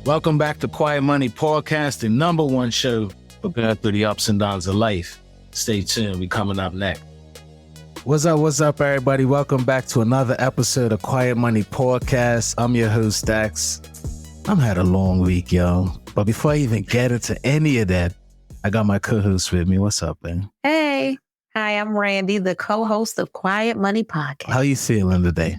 Welcome back to Quiet Money Podcast, the number one show for going through the ups and downs of life. Stay tuned. We coming up next. What's up, everybody? Welcome back to another episode of Quiet Money Podcast. I'm your host, Dex. I've had a long week, y'all. But before I even get into any of that, I got my co-host with me. What's up, man? Hey. Hi, I'm Randi, the co-host of Quiet Money Podcast. How you feeling today?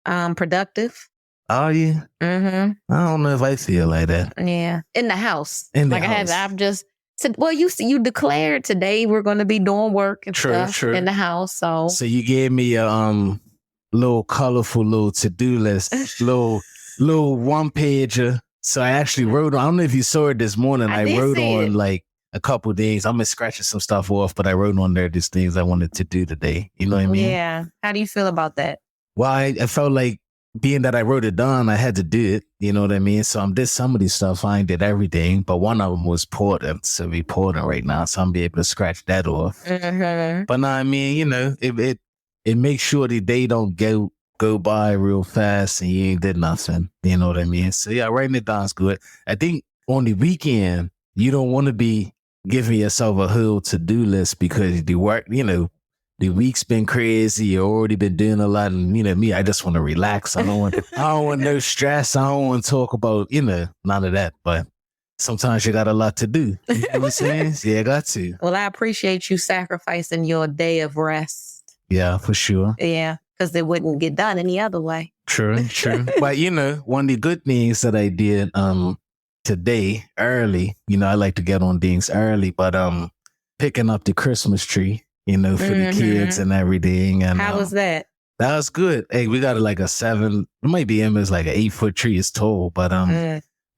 Productive. Are you? Mm-hmm. I don't know if I feel like that. Yeah. In the house. In the house. I've just said, well, you declared today we're going to be doing work and stuff True. in the house. So you gave me a little colorful little to-do list, little one pager. So I actually wrote on, I don't know if you saw it this morning. I wrote on like a couple things. I'm scratching some stuff off, but I wrote on there these things I wanted to do today. You know what I mean? Yeah. How do you feel about that? Well, I felt like being that I wrote it down, I had to do it. You know what I mean? So I did some of these stuff. I ain't did everything, but one of them was porting. So we porting right now. So I'm be able to scratch that off. Mm-hmm. But now, I mean, you know, it makes sure the day don't go by real fast and you ain't did nothing. You know what I mean? So yeah, writing it down is good. I think on the weekend, you don't want to be giving yourself a whole to-do list because the work, you know, the week's been crazy. You've already been doing a lot. And, you know, me, I just want to relax. I don't want no stress. I don't want to talk about, you know, none of that. But sometimes you got a lot to do. You know what I'm saying? Yeah, I got to. Well, I appreciate you sacrificing your day of rest. Yeah, for sure. Yeah, because it wouldn't get done any other way. True. But, you know, one of the good things that I did today, early, you know, I like to get on things early, but picking up the Christmas tree, you know, for the kids and everything. And how was that? That was good. Hey, we got like a 7, it might be it's like an 8-foot tree. It's tall, but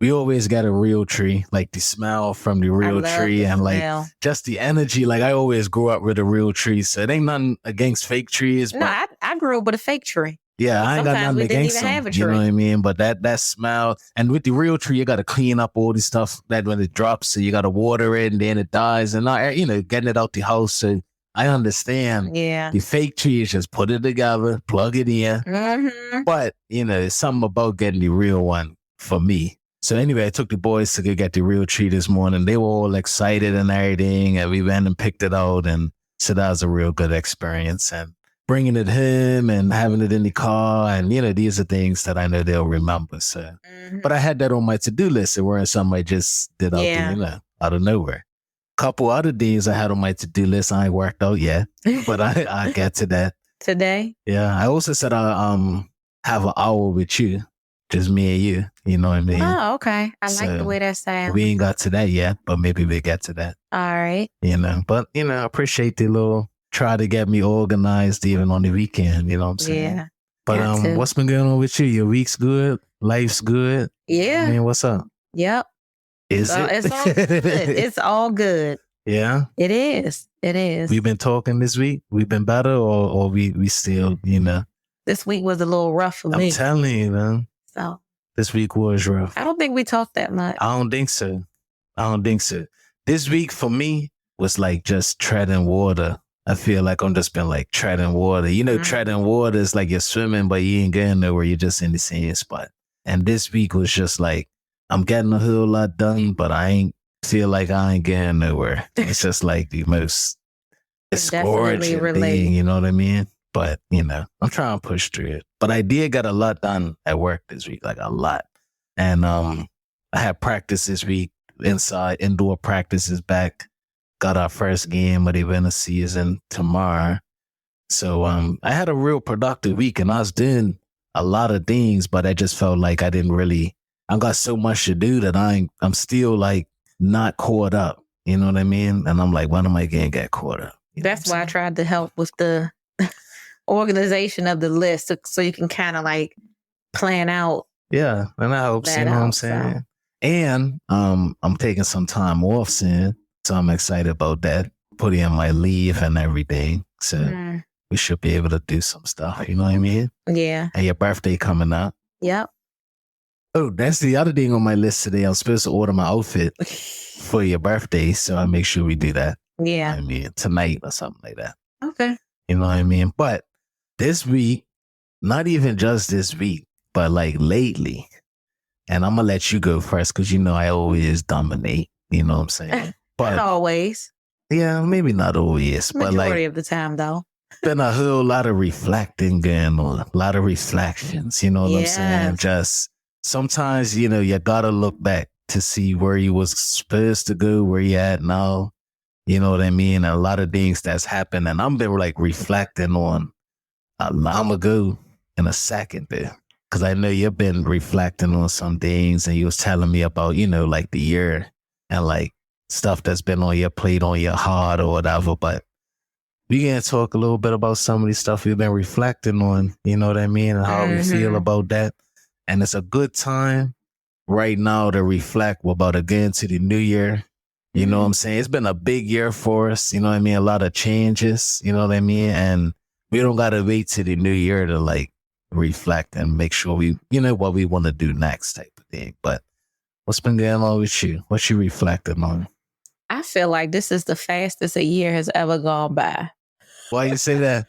we always got a real tree, like the smell from the real tree and like just the energy. Like I always grew up with a real tree, so it ain't nothing against fake trees. No, I grew up with a fake tree. Yeah, I ain't got nothing against them. You know what I mean? But that smell, and with the real tree, you got to clean up all the stuff that when it drops, so you got to water it and then it dies, and not, you know, getting it out the house. So I understand. Yeah. The fake tree is just put it together, plug it in. Mm-hmm. But, you know, it's something about getting the real one for me. So anyway, I took the boys to go get the real tree this morning. They were all excited and everything. And we went and picked it out. And so that was a real good experience. And bringing it home and having it in the car. And, you know, these are things that I know they'll remember. So, but I had that on my to-do list. It weren't something I just did out there, you know, out of nowhere. Couple other things I had on my to-do list I ain't worked out yet, but I get to that today. Yeah, I also said I'll have an hour with you, just me and you. You know what I mean? Oh, okay. I like the way that sounds. We ain't got to that yet, but maybe we'll get to that. All right. You know, but you know, I appreciate the little try to get me organized even on the weekend. You know what I'm saying? Yeah. But what's been going on with you? Your week's good. Life's good. Yeah. I mean, what's up? Yep. Is it? It's all good. It's all good. Yeah? It is. It is. We've been talking this week? We've been better or we still, you know? This week was a little rough for me. I'm telling you, man. So. This week was rough. I don't think we talked that much. I don't think so. This week for me was like just treading water. I feel like I'm just been like treading water. You know, treading water is like you're swimming, but you ain't getting nowhere. You're just in the same spot. And this week was just like, I'm getting a whole lot done, but I ain't feel like I ain't getting nowhere. It's just like the most discouraging thing, you know what I mean? But, you know, I'm trying to push through it. But I did get a lot done at work this week, like a lot. And I had practice this week, indoor practices back. Got our first game of the winter season tomorrow. So I had a real productive week and I was doing a lot of things, but I just felt like I got so much to do that I'm still like not caught up. You know what I mean? And I'm like, when am I going to get caught up? That's why I tried to help with the organization of the list so you can kind of like plan out. Yeah. And I hope, you know what I'm saying? So. And I'm taking some time off soon. So I'm excited about that. Putting in my leave and everything. So we should be able to do some stuff. You know what I mean? Yeah. And your birthday coming up. Yep. Oh, that's the other thing on my list today. I'm supposed to order my outfit for your birthday. So I make sure we do that. Yeah. I mean, tonight or something like that. Okay. You know what I mean? But this week, not even just this week, but like lately, And I'm gonna let you go first because I always dominate. You know what I'm saying? But Not always. yeah, maybe not always, but Majority like of the time, though. been a whole lot of reflecting going on, a lot of reflections. You know what I'm saying? Yes. Just sometimes you gotta look back to see where you was supposed to go, where you at now. You know what I mean? And a lot of things that's happened, and I'm been like reflecting on. I'm gonna go in a second there. Cause I know you've been reflecting on some things and you was telling me about, like the year and like stuff that's been on your plate, on your heart or whatever. But we can talk a little bit about some of the stuff you've been reflecting on, you know what I mean? And how we feel about that. And it's a good time right now to reflect about again to the new year. You know what I'm saying? It's been a big year for us. You know what I mean? A lot of changes, you know what I mean? And we don't got to wait to the new year to like reflect and make sure we, what we want to do next type of thing. But what's been going on with you? What you reflecting on? I feel like this is the fastest a year has ever gone by. Why you say that?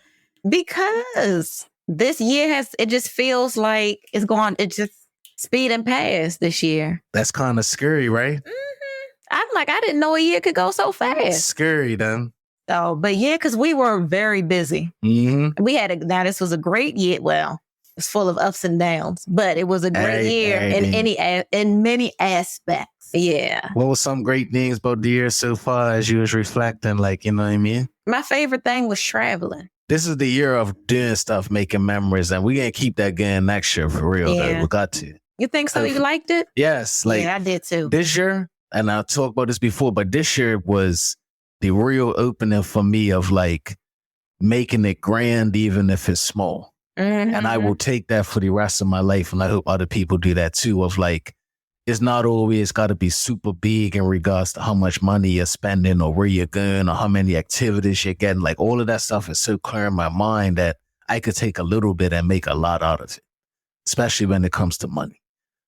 Because this year it just feels like it's just speeding past this year. That's kind of scary, right? I'm like, I didn't know a year could go so fast. Scary then. So, but yeah, because we were very busy. We had now this was a great year. Well, it's full of ups and downs, but it was a great year in many aspects. Yeah. What was some great things about the year so far as you was reflecting? Like, you know what I mean? My favorite thing was traveling. This is the year of doing stuff, making memories, and we gonna keep that going next year for real. Yeah. Though. We got to. You think so? You liked it? Yes. Like yeah, I did too. This year, and I'll talk about this before, but this year was the real opening for me of like making it grand, even if it's small. And I will take that for the rest of my life. And I hope other people do that too, of like, it's not always got to be super big in regards to how much money you're spending or where you're going or how many activities you're getting. Like all of that stuff is so clear in my mind that I could take a little bit and make a lot out of it, especially when it comes to money.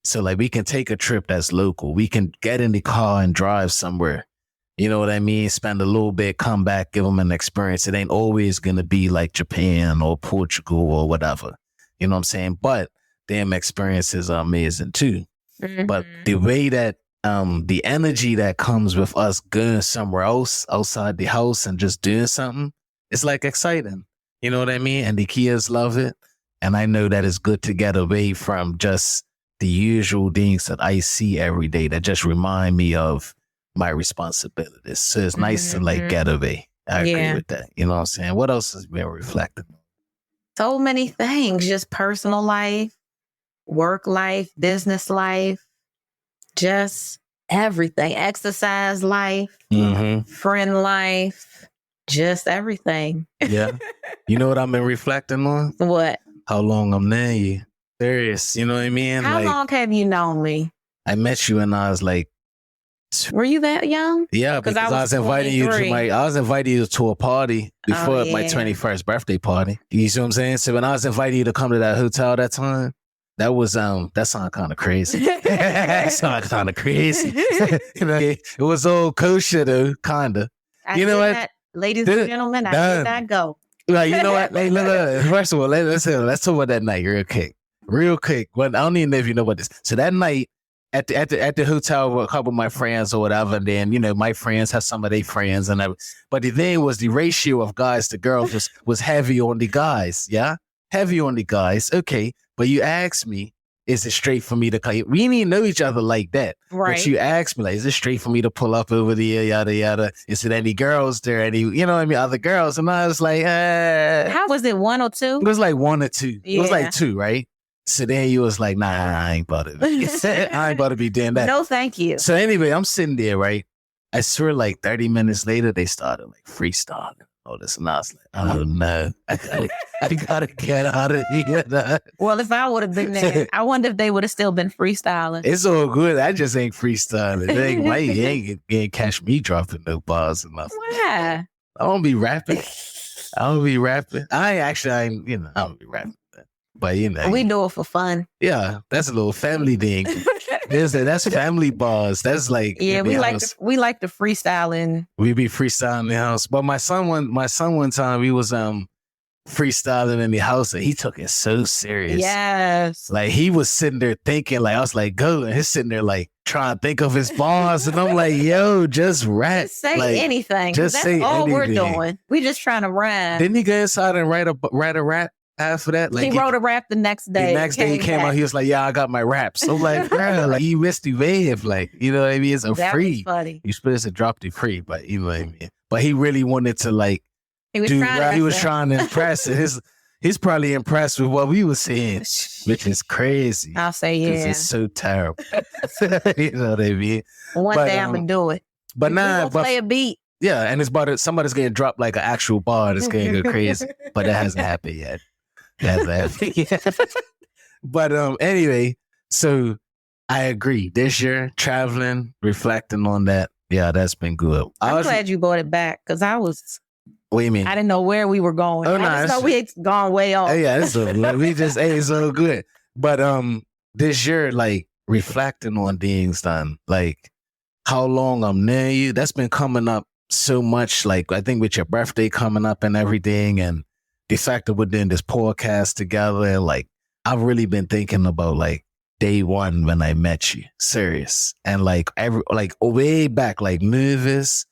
So like we can take a trip that's local. We can get in the car and drive somewhere. You know what I mean? Spend a little bit, come back, give them an experience. It ain't always going to be like Japan or Portugal or whatever. You know what I'm saying? But damn experiences are amazing too. But the way that, the energy that comes with us going somewhere else outside the house and just doing something, it's like exciting. You know what I mean? And the kids love it. And I know that it's good to get away from just the usual things that I see every day that just remind me of my responsibilities. So it's nice to like get away. I agree with that. You know what I'm saying? What else has been reflected? So many things, just personal life, work life, business life, just everything. Exercise life, friend life, just everything. Yeah. You know what I've been reflecting on? What? How long I'm knowing you. Serious. You know what I mean? How long have you known me? I met you when I was like, were you that young? Yeah, because I was inviting you to I was inviting you to a party before my 21st birthday party. You see what I'm saying? So when I was inviting you to come to that hotel that time, that was that sounded kind of crazy. That sounded kind of crazy. It was all kosher though, kinda. You know what, ladies and gentlemen, I did not go. Like, you know what? Like, look, first of all, let's talk about that night real quick. Well, I don't even know if you know what this. So that night. At the hotel with a couple of my friends or whatever, and then my friends have some of their friends, and but the thing was the ratio of guys to girls was heavy on the guys, heavy on the guys. Okay, but you asked me, is it straight for me to come? We didn't even know each other like that, right? But you asked me, like, is it straight for me to pull up over there, yada yada? Is it any girls there? Any other girls? And I was like, how was it? 1 or 2? It was like 1 or 2. Yeah. It was like 2, right? So then you was like, nah, I ain't about to be doing that. No, thank you. So anyway, I'm sitting there, right? I swear like 30 minutes later, they started like freestyling. All this, and I was like, oh no, I gotta get out of here. Well, if I would have been there, I wonder if they would have still been freestyling. It's all good. I just ain't freestyling. You ain't catch me dropping no bars and nothing. Why? I don't be rapping. I don't be rapping. I don't be rapping. But we do it for fun. Yeah, that's a little family thing. That's family bars. That's like we like the freestyling. We be freestyling in the house. But my son one time he was freestyling in the house, and he took it so serious. Yes. Like, he was sitting there thinking, like, I was like, go. And he's sitting there, like, trying to think of his bars. And I'm like, yo, just rap. Just say like, anything. Just that's say all anything. we're doing. We just trying to rhyme. Didn't he go inside and write a rap after that? Like, he wrote a rap the next day. The next day he came out, he was like, yeah, I got my raps. So like, bro, like, you missed the wave. Like, you know what I mean? It's a that free. Was funny. You're supposed to drop the free, but you know what I mean? But he really wanted to, like, he was trying to impress it. He's probably impressed with what we were saying, which is crazy. I'll say, yeah. It's so terrible. You know what I mean? One day I'm going to do it. But nah, play a beat. Yeah, and it's about somebody's getting dropped like an actual bar that's going to go crazy. But that hasn't happened yet. But anyway, so I agree. This year, traveling, reflecting on that, yeah, that's been good. I'm glad you brought it back, because I was... What do you mean? I didn't know where we were going. I just know we had gone way off. Yeah, we just ate so good. But this year, like, reflecting on things done, like how long I'm near you, that's been coming up so much. Like, I think with your birthday coming up and everything, and the fact that we're doing this podcast together, and like, I've really been thinking about like day one when I met you, serious, and like way back, like movies.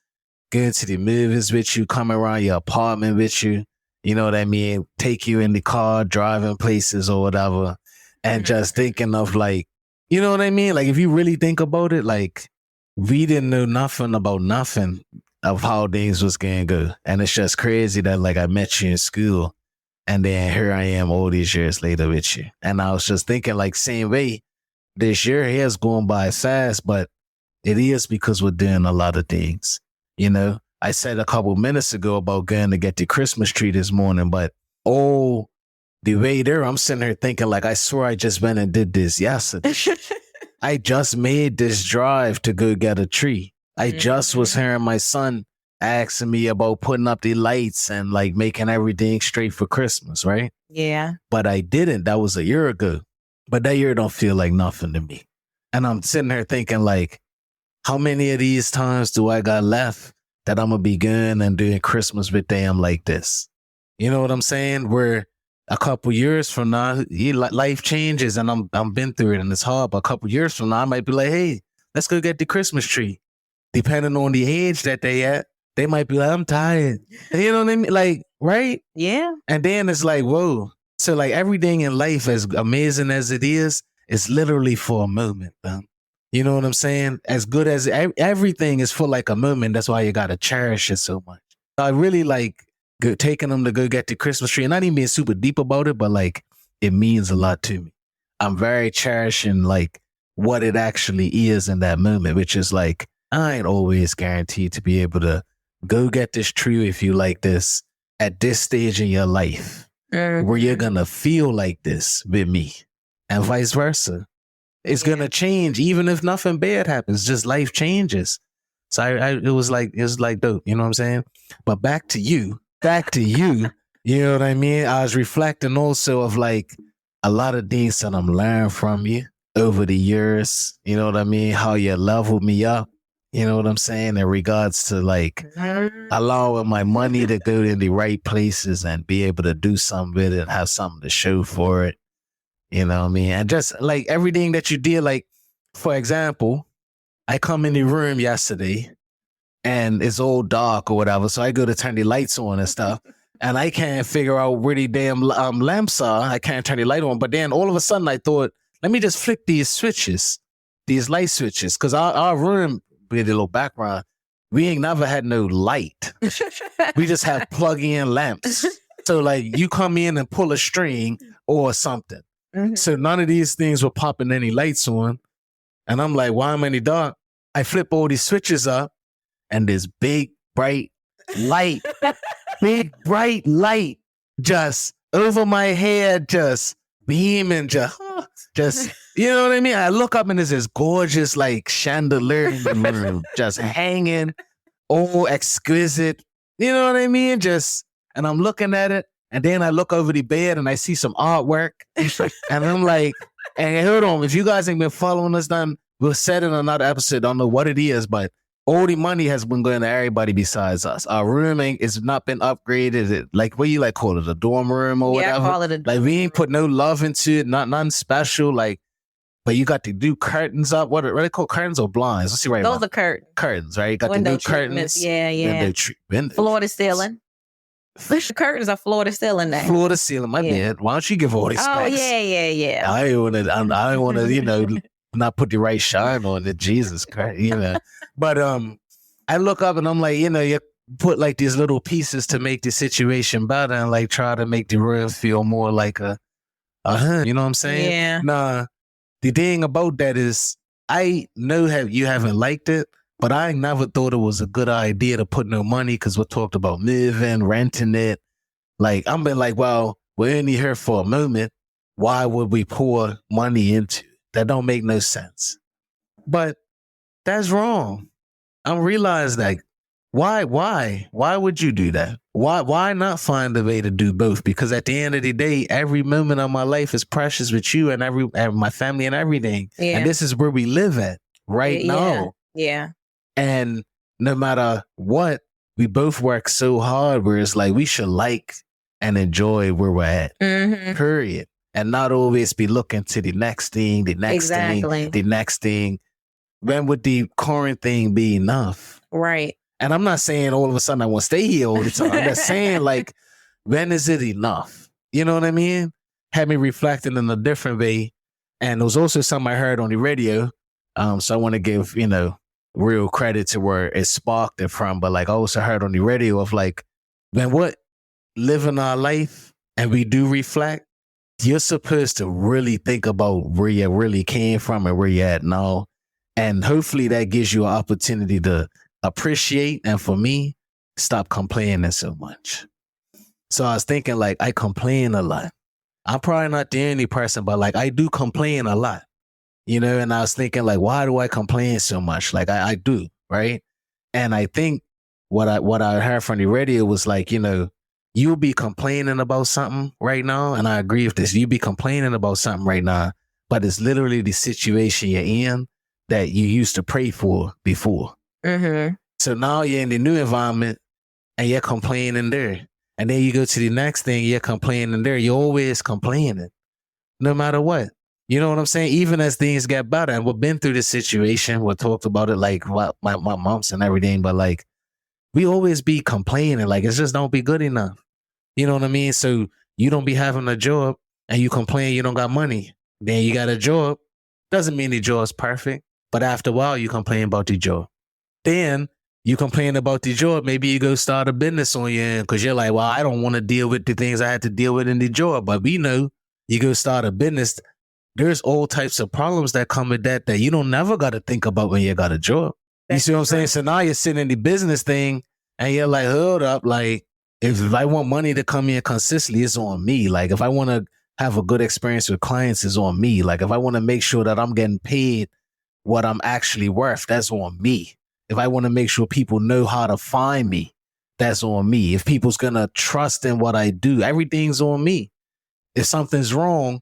Going to the movies with you, coming around your apartment with you, you know what I mean? Take you in the car, driving places or whatever, and just thinking of like, you know what I mean? Like, if you really think about it, like, we didn't know nothing about nothing of how things was going to go. And it's just crazy that, like, I met you in school, and then here I am all these years later with you. And I was just thinking, like, same way, this year has gone by fast, but it is because we're doing a lot of things. You know, I said a couple minutes ago about going to get the Christmas tree this morning, but the way there, I'm sitting here thinking, like, I swear I just went and did this yesterday. I just made this drive to go get a tree. I just was hearing my son asking me about putting up the lights and like making everything straight for Christmas, right? Yeah. But I didn't. That was a year ago. But that year don't feel like nothing to me. And I'm sitting here thinking, like, how many of these times do I got left that I'm going to be going and doing Christmas with them like this? You know what I'm saying? Where a couple years from now, life changes, and I'm been through it and it's hard. But a couple years from now, I might be like, hey, let's go get the Christmas tree. Depending on the age that they at, they might be like, I'm tired. You know what I mean? Like, right? Yeah. And then it's like, whoa. So like everything in life, as amazing as it is literally for a moment, man. You know what I'm saying? As good as everything is for like a moment. That's why you got to cherish it so much. I really like taking them to go get the Christmas tree, and not even being super deep about it, but like it means a lot to me. I'm very cherishing like what it actually is in that moment, which is like, I ain't always guaranteed to be able to go get this tree if you like this at this stage in your life where you're going to feel like this with me, and vice versa. It's going to change even if nothing bad happens, just life changes. So it was like dope, you know what I'm saying? But back to you, you know what I mean? I was reflecting also of like a lot of things that I'm learning from you over the years, you know what I mean? How you leveled me up, you know what I'm saying? In regards to like allowing my money to go in the right places and be able to do something with it and have something to show for it. You know what I mean? And just like everything that you did, like, for example, I come in the room yesterday and it's all dark or whatever. So I go to turn the lights on and stuff. And I can't figure out where the damn lamps are. I can't turn the light on. But then all of a sudden I thought, let me just flick these switches, these light switches. Because our room, with a little background, we ain't never had no light. We just have plug-in lamps. So like you come in and pull a string or something. Mm-hmm. So none of these things were popping any lights on. And I'm like, why am I in the dark? I flip all these switches up and this big, bright light, just over my head, just beaming, just, you know what I mean? I look up and there's this gorgeous like chandelier in the room, just hanging, all exquisite. You know what I mean? And I'm looking at it. And then I look over the bed and I see some artwork. And I'm like, and hold on, if you guys ain't been following us, then we'll set in another episode. Don't know what it is, but all the money has been going to everybody besides us. Our room is not been upgraded. Like, what you like call it, a dorm room or whatever? I call it a dorm like, we ain't put no love into it, nothing special. Like, but you got to do curtains up. What are they called? Curtains or blinds? Let's see right now. Those are curtains. Curtains, right? You got window to do curtains. Yeah. Window treatment. Floor to ceiling. The curtains are floor to ceiling now. Floor to ceiling, my bad. Why don't you give all these specs? Oh, yeah. I don't want to, not put the right shine on it. Jesus Christ, But I look up and I'm like, you put like these little pieces to make the situation better and like try to make the room feel more like a you know what I'm saying? Yeah. Nah, the thing about that is I know you haven't liked it, but I never thought it was a good idea to put no money because we talked about moving, renting it. Like, I'm been like, well, we're only here for a moment. Why would we pour money into it? That don't make no sense. But that's wrong. I realize that. Why would you do that? Why not find a way to do both? Because at the end of the day, every moment of my life is precious with you and my family and everything. Yeah. And this is where we live at right now. Yeah. And no matter what, we both work so hard where it's like we should like and enjoy where we're at. Mm-hmm. Period. And not always be looking to the next thing, the next thing. When would the current thing be enough? Right. And I'm not saying all of a sudden I want to stay here all the time. I'm just saying, like, when is it enough? You know what I mean? Had me reflecting in a different way. And there was also something I heard on the radio. So I want to give, real credit to where it sparked it from. But like I also heard on the radio of like, when we're living our life and we do reflect, you're supposed to really think about where you really came from and where you're at now. And hopefully that gives you an opportunity to appreciate, and for me, stop complaining so much. So I was thinking, like, I complain a lot. I'm probably not the only person, but like I do complain a lot, and I was thinking, like, why do I complain so much? Like I do, right? And I think what I heard from the radio was like, you'll be complaining about something right now, and I agree with this. You'll be complaining about something right now, but it's literally the situation you're in that you used to pray for before. Mm-hmm. So now you're in the new environment and you're complaining there. And then you go to the next thing, you're complaining there. You're always complaining, no matter what. You know what I'm saying? Even as things get better, and we've been through this situation, we talked about it like my mom's and everything, but like we always be complaining, like it just don't be good enough. You know what I mean? So you don't be having a job and you complain you don't got money. Then you got a job. Doesn't mean the job's perfect, but after a while you complain about the job. Then you complain about the job. Maybe you go start a business on your end because you're like, well, I don't want to deal with the things I had to deal with in the job. But we know you go start a business. There's all types of problems that come with that you don't never got to think about when you got a job. You see what I'm saying? So now you're sitting in the business thing and you're like, hold up. Like, if I want money to come in consistently, it's on me. Like, if I want to have a good experience with clients, it's on me. Like, if I want to make sure that I'm getting paid what I'm actually worth, that's on me. If I want to make sure people know how to find me, that's on me. If people's going to trust in what I do, everything's on me. If something's wrong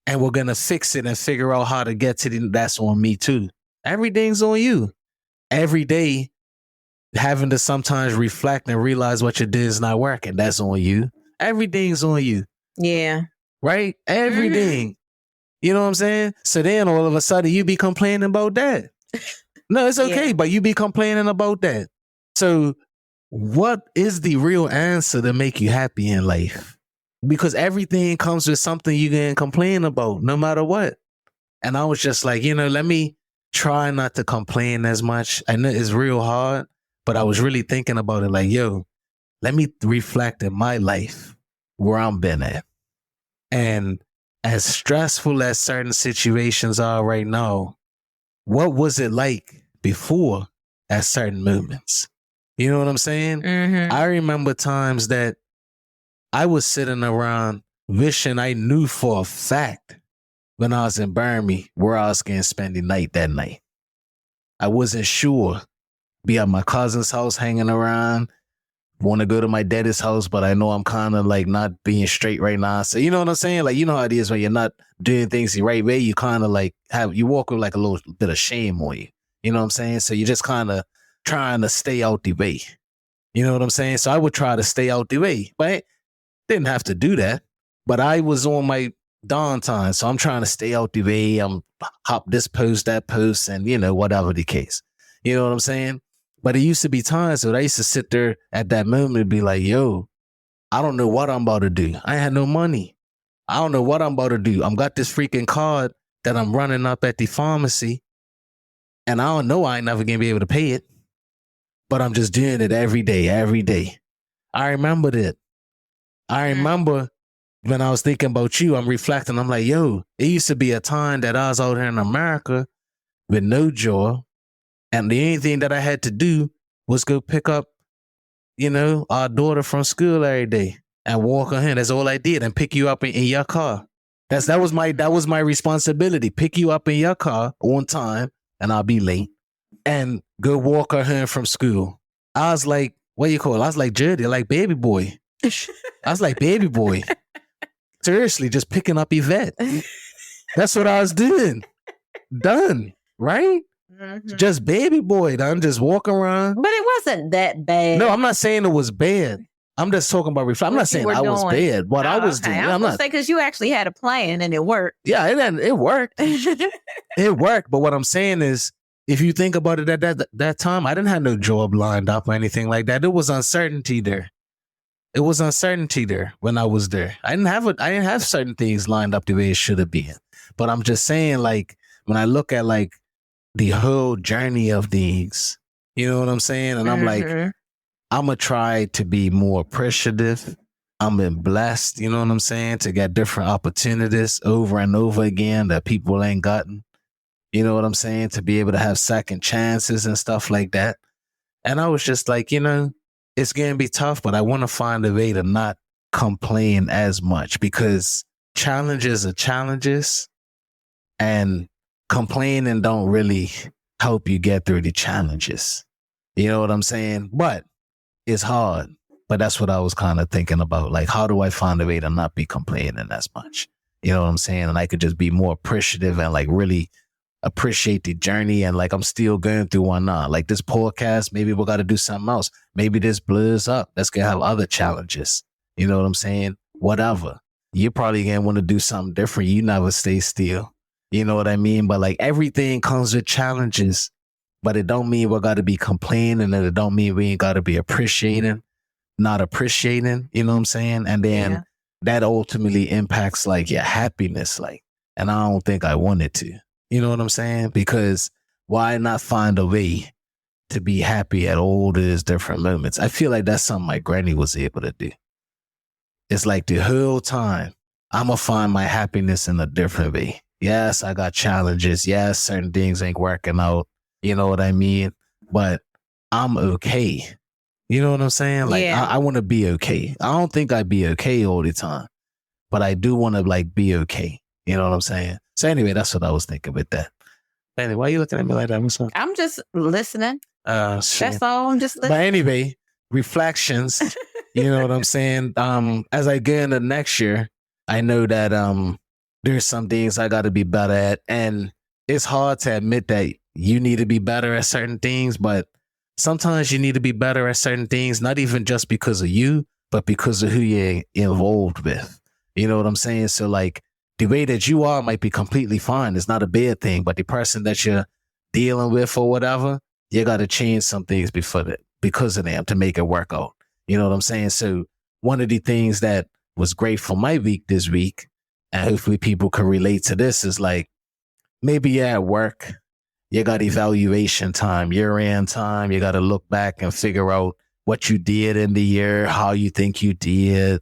and we're going to fix it and figure out how to get to that's on me too. Everything's on you. Every day, having to sometimes reflect and realize what you did is not working, that's on you. Everything's on you. Yeah. Right? Everything. You know what I'm saying? So then all of a sudden you be complaining about that. No, it's okay, but you be complaining about that. So what is the real answer to make you happy in life? Because everything comes with something you can complain about, no matter what. And I was just like, let me try not to complain as much. I know it's real hard, but I was really thinking about it like, let me reflect in my life where I'm been at. And as stressful as certain situations are right now, what was it like before at certain moments? You know what I'm saying? Mm-hmm. I remember times that I was sitting around wishing I knew for a fact when I was in Burmy where I was going to spend the night that night. I wasn't sure. Be at my cousin's house hanging around. Want to go to my daddy's house, but I know I'm kind of like not being straight right now. So you know what I'm saying? Like, you know how it is when you're not doing things the right way. You kind of like you walk with like a little bit of shame on you. You know what I'm saying? So you just kind of trying to stay out the way. You know what I'm saying? So I would try to stay out the way, but I didn't have to do that. But I was on my downtime, so I'm trying to stay out the way. I'm hop this post, that post, and whatever the case. You know what I'm saying? But it used to be times that I used to sit there at that moment and be like, yo, I don't know what I'm about to do. I had no money. I don't know what I'm about to do. I'm got this freaking card that I'm running up at the pharmacy, and I don't know I ain't never gonna be able to pay it. But I'm just doing it every day, every day. I remember that. I remember when I was thinking about you, I'm reflecting. I'm like, yo, it used to be a time that I was out here in America with no job. And the only thing that I had to do was go pick up, our daughter from school every day and walk her in. That's all I did, and pick you up in your car. That was my responsibility. Pick you up in your car on time, and I'll be late, and go walk her in from school. I was like, what do you call it? I was like Jody, like baby boy. I was like baby boy. Seriously, just picking up Yvette. That's what I was doing. Done, right? Mm-hmm. Just baby boy, done. Just walk around. But it wasn't that bad. No, I'm not saying it was bad. I'm just talking about reflection. I'm not saying I was bad. What I was doing. I'm not saying because you actually had a plan and it worked. Yeah, it worked. It worked. But what I'm saying is, if you think about it at that time, I didn't have no job lined up or anything like that. There was uncertainty there. It was uncertainty there when I was there. I didn't have certain things lined up the way it should have been. But I'm just saying, like, when I look at like the whole journey of things, you know what I'm saying? And I'm like, I'm going to try to be more appreciative. I'm been blessed, you know what I'm saying, to get different opportunities over and over again that people ain't gotten. You know what I'm saying? To be able to have second chances and stuff like that. And I was just like, it's going to be tough, but I want to find a way to not complain as much, because challenges are challenges, and complaining don't really help you get through the challenges. You know what I'm saying? But it's hard. But that's what I was kind of thinking about. Like, how do I find a way to not be complaining as much? You know what I'm saying? And I could just be more appreciative and like really appreciate the journey. And like, I'm still going through one now. Like this podcast, maybe we got to do something else. Maybe this blows up. Let's go have other challenges. You know what I'm saying? Whatever. You're probably going to want to do something different. You never stay still. You know what I mean? But like, everything comes with challenges, but it don't mean we got to be complaining, and it don't mean we ain't got to be not appreciating, you know what I'm saying? And then that ultimately impacts like your happiness. Like, and I don't think I wanted to, you know what I'm saying? Because why not find a way to be happy at all those different moments? I feel like that's something my granny was able to do. It's like the whole time, I'm going to find my happiness in a different way. Yes, I got challenges. Yes, certain things ain't working out. You know what I mean? But I'm okay. You know what I'm saying? Like, I want to be okay. I don't think I'd be okay all the time, but I do want to like be okay. You know what I'm saying? So anyway, that's what I was thinking with that. Anyway, why are you looking at me like that? What's up? I'm just listening. That's all. I'm just listening. But anyway, reflections. You know what I'm saying? As I get into next year, I know that there's some things I got to be better at, and it's hard to admit that you need to be better at certain things, but sometimes you need to be better at certain things, not even just because of you, but because of who you're involved with. You know what I'm saying? So like, the way that you are might be completely fine. It's not a bad thing, but the person that you're dealing with or whatever, you got to change some things because of them to make it work out. You know what I'm saying? So one of the things that was great for my week this week, and hopefully people can relate to this, is like, maybe you're at work, you got evaluation time, year-end time. You got to look back and figure out what you did in the year, how you think you did,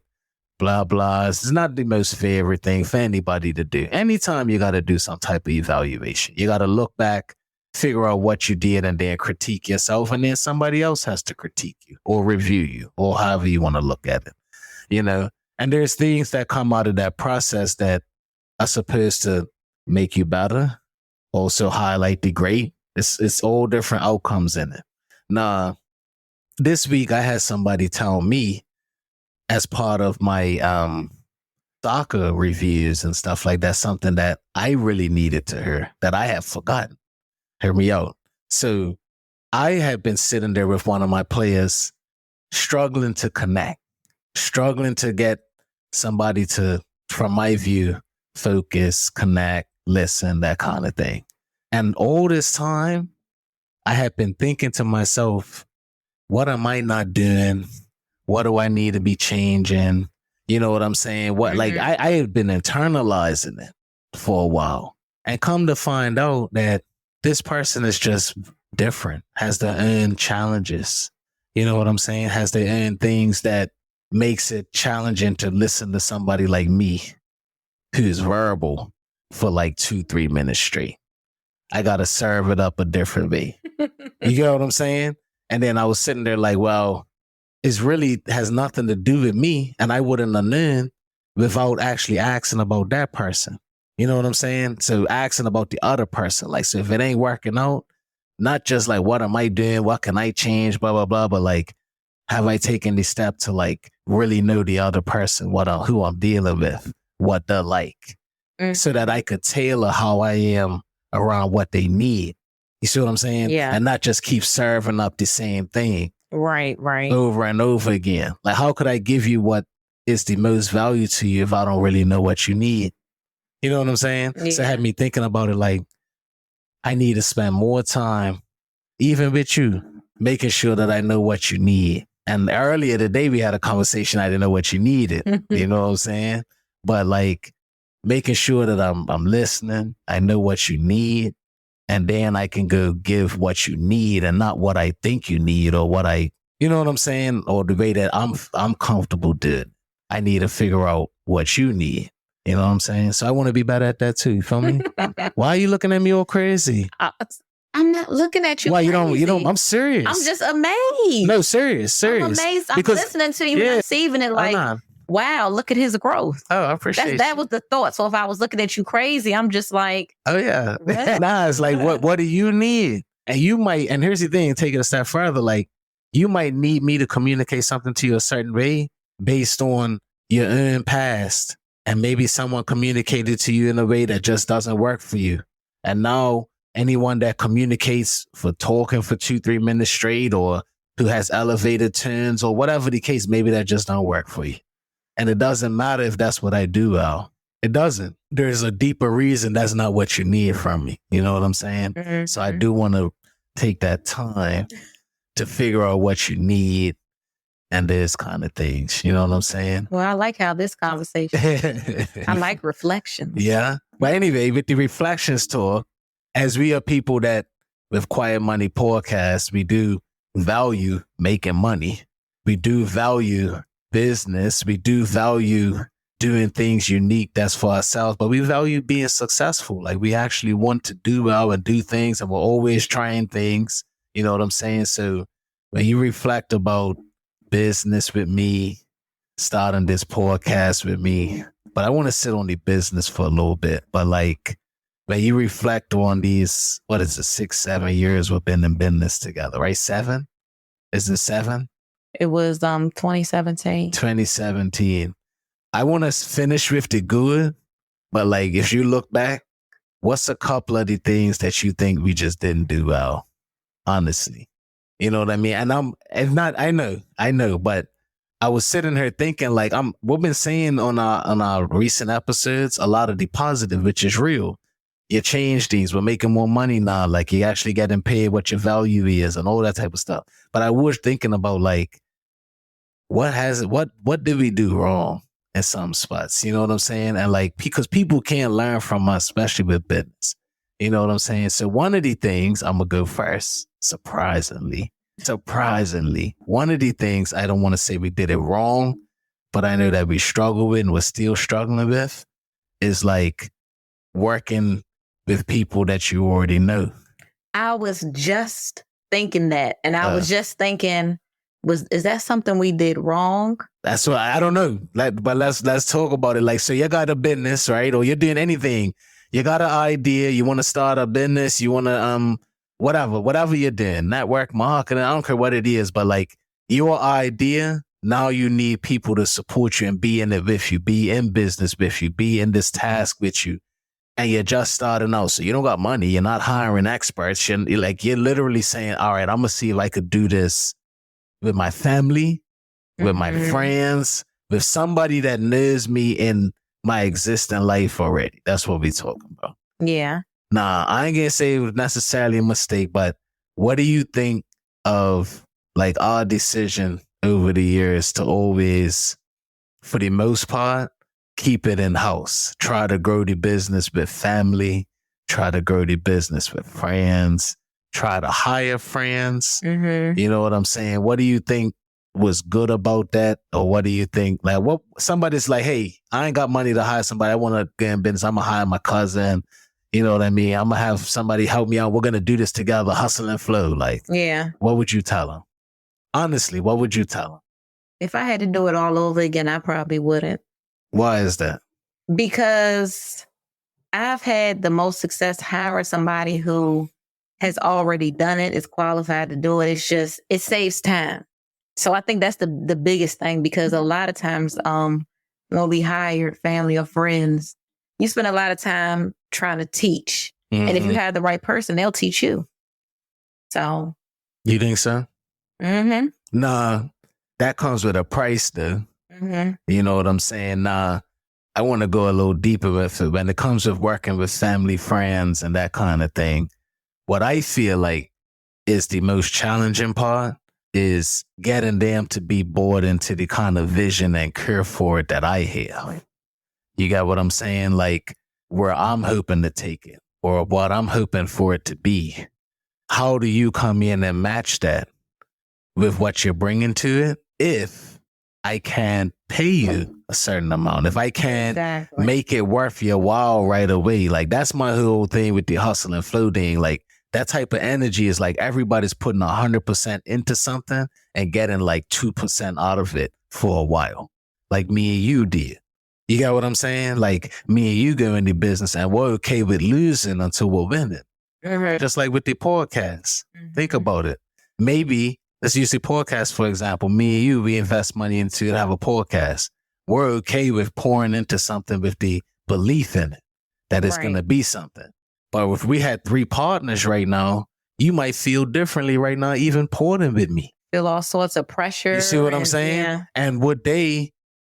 blah, blah. It's not the most favorite thing for anybody to do. Anytime you got to do some type of evaluation, you got to look back, figure out what you did, and then critique yourself. And then somebody else has to critique you or review you, or however you want to look at it, you know? And there's things that come out of that process that are supposed to make you better, also highlight the great. It's all different outcomes in it. Now, this week I had somebody tell me, as part of my soccer reviews and stuff like that, something that I really needed to hear that I have forgotten. Hear me out. So I had been sitting there with one of my players, struggling to connect, struggling to get somebody to, from my view, focus, connect, listen, that kind of thing. And all this time, I had been thinking to myself, what am I not doing? What do I need to be changing? You know what I'm saying? What, like, I had been internalizing it for a while, and come to find out that this person is just different, has their own challenges. You know what I'm saying? Has their own things that makes it challenging to listen to somebody like me who's verbal for like 2-3 minutes straight. I got to serve it up a different way. You get what I'm saying? And then I was sitting there like, well, it really has nothing to do with me. And I wouldn't have known without actually asking about that person. You know what I'm saying? So asking about the other person. Like, so if it ain't working out, not just like, what am I doing? What can I change? Blah, blah, blah. But like, have I taken the step to like really know the other person, who I'm dealing with, what they're like, so that I could tailor how I am around what they need. You see what I'm saying? Yeah. And not just keep serving up the same thing. Right. Over and over again. Like, how could I give you what is the most value to you if I don't really know what you need? You know what I'm saying? Yeah. So it had me thinking about it like, I need to spend more time, even with you, making sure that I know what you need. And earlier today, we had a conversation. I didn't know what you needed. You know what I'm saying? But like, making sure that I'm listening, I know what you need, and then I can go give what you need and not what I think you need or what you know what I'm saying? Or the way that I'm comfortable doing. I need to figure out what you need. You know what I'm saying? So I want to be better at that too. You feel me? Why are you looking at me all crazy? I'm not looking at you. Why crazy. you don't, I'm serious. I'm just amazed. No, serious. I'm amazed. I'm listening to you and receiving it like, wow, look at his growth. Oh, I appreciate that was the thought. So if I was looking at you crazy, I'm just like, oh yeah. Nah, it's like, what do you need? And you might, and here's the thing, take it a step further, like you might need me to communicate something to you a certain way based on your own past. And maybe someone communicated to you in a way that just doesn't work for you. And now anyone that communicates for talking for 2-3 minutes straight, or who has elevated tones or whatever the case, maybe that just don't work for you. And it doesn't matter if that's what I do, Al. It doesn't. There's a deeper reason that's not what you need from me. You know what I'm saying? Mm-hmm. So I do want to take that time to figure out what you need and this kind of things. You know what I'm saying? Well, I like how this conversation, I like reflections. Yeah. But anyway, with the reflections talk, as we are people that with Quiet Money Podcast, we do value making money. We do value business. We do value doing things unique that's for ourselves, but we value being successful. Like we actually want to do well and do things, and we're always trying things. You know what I'm saying? So when you reflect about business with me, starting this podcast with me, but I want to sit on the business for a little bit. But like when you reflect on these, 6-7 years we've been in business together, right? 7? Is it 7? It was 2017. 2017. I want to finish with the good, but like if you look back, what's a couple of the things that you think we just didn't do well? Honestly. You know what I mean? And I know, but I was sitting here thinking like we've been saying on our recent episodes, a lot of the positive, which is real. You change things. We're making more money now. Like you actually getting paid what your value is and all that type of stuff. But I was thinking about like, what did we do wrong in some spots? You know what I'm saying? And like, because people can't learn from us, especially with business. You know what I'm saying? So one of the things, I'm going to go first, surprisingly, one of the things, I don't want to say we did it wrong, but I know that we struggle with and we're still struggling with, is like working with people that you already know. I was just thinking that. And I was just thinking, is that something we did wrong? That's what I don't know. Like, but let's talk about it. Like, so you got a business, right? Or you're doing anything. You got an idea. You want to start a business. You want to whatever you're doing, network marketing. I don't care what it is, but like your idea. Now you need people to support you and be in it with you, be in business with you, be in this task with you. and you're just starting out. So you don't got money. You're not hiring experts. You're literally saying, all right, I'm going to see if I could do this with my family, with my friends, with somebody that knows me in my existing life already. That's what we talking about. Yeah. Nah, I ain't gonna say it was necessarily a mistake, but what do you think of like our decision over the years to always, for the most part, keep it in house, try to grow the business with family, try to grow the business with friends, try to hire friends. You know what I'm saying? What do you think was good about that? Or what do you think, like, what somebody's like, hey, I ain't got money to hire somebody. I want to get in business. I'm going to hire my cousin. You know what I mean? I'm going to have somebody help me out. We're going to do this together, hustle and flow. Like, yeah. What would you tell them? Honestly, what would you tell them? If I had to do it all over again, I probably wouldn't. Why is that? Because I've had the most success hiring somebody who has already done it, is qualified to do it. It's just, it saves time. So I think that's the biggest thing, because a lot of times when we hire family or friends, you spend a lot of time trying to teach. And if you have the right person, they'll teach you. So. You think so? Nah, that comes with a price though. You know what I'm saying? Nah, I want to go a little deeper with it. When it comes with working with family, friends, and that kind of thing, what I feel like is the most challenging part is getting them to be bought into the kind of vision and care for it that I have. You got what I'm saying? Like where I'm hoping to take it or what I'm hoping for it to be. How do you come in and match that with what you're bringing to it if I can't pay you a certain amount, if I can't make it worth your while right away? Like that's my whole thing with the hustle and flow thing. Like that type of energy is like everybody's putting 100% into something and getting like 2% out of it for a while. Like me and you did. You got what I'm saying? Like me and you go into business and we're okay with losing until we're winning. Just like with the podcast. Think about it. Maybe let's use the podcast, for example. Me and you, we invest money into it, have a podcast. We're okay with pouring into something with the belief in it, that it's going to be something. But if we had 3 partners right now, you might feel differently right now, even pouring with me. Feel all sorts of pressure. You see what I'm saying? Yeah. And would they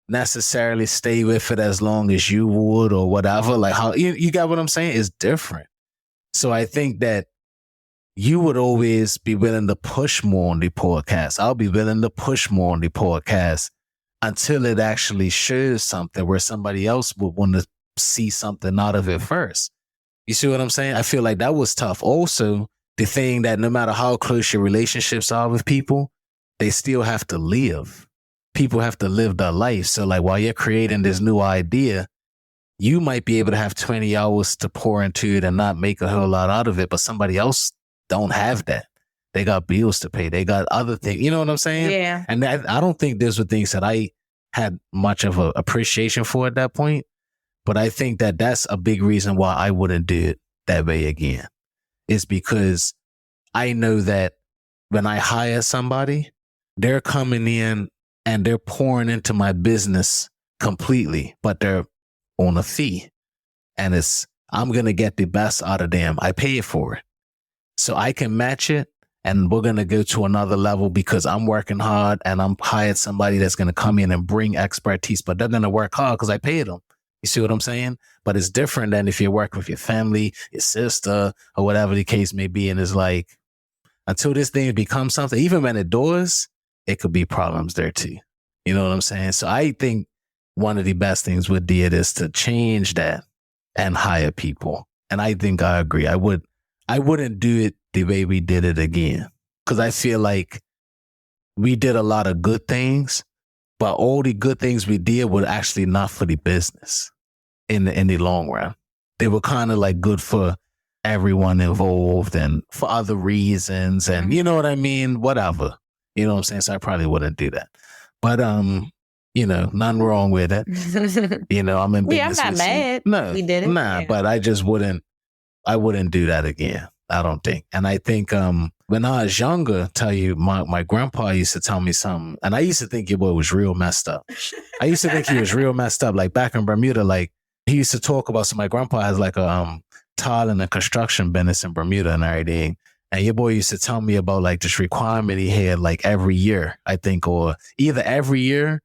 necessarily stay with it as long as you would or whatever? Like how you got what I'm saying? It's different. So I think that you would always be willing to push more on the podcast. I'll be willing to push more on the podcast until it actually shows something where somebody else would want to see something out of it first. You see what I'm saying? I feel like that was tough. Also, the thing that no matter how close your relationships are with people, they still have to live. People have to live their life. So like while you're creating this new idea, you might be able to have 20 hours to pour into it and not make a whole lot out of it, but somebody else don't have that. They got bills to pay. They got other things. You know what I'm saying? Yeah. And I don't think those were things that I had much of an appreciation for at that point. But I think that that's a big reason why I wouldn't do it that way again. It's because I know that when I hire somebody, they're coming in and they're pouring into my business completely, but they're on a fee. And I'm going to get the best out of them. I pay for it. So I can match it and we're going to go to another level because I'm working hard and I'm hired somebody that's going to come in and bring expertise, but they're going to work hard because I paid them. You see what I'm saying? But it's different than if you're working with your family, your sister, or whatever the case may be. And it's like, until this thing becomes something, even when it does, it could be problems there too. You know what I'm saying? So I think one of the best things with it is to change that and hire people. And I think I agree. I wouldn't do it the way we did it again. Because I feel like we did a lot of good things, but all the good things we did were actually not for the business in the long run. They were kind of like good for everyone involved and for other reasons. And you know what I mean? Whatever. You know what I'm saying? So I probably wouldn't do that. But, you know, nothing wrong with it. You know, I'm in business. Yeah, I'm not mad. No, we did it. Nah, yeah. But I just wouldn't do that again. I don't think. And I think when I was younger, tell you, my grandpa used to tell me something, and I used to think it was real messed up. I used to think he was real messed up. Like back in Bermuda, like he used to talk about, so my grandpa has like a tile and a construction business in Bermuda and everything. And your boy used to tell me about like this requirement he had like every year, I think, or either every year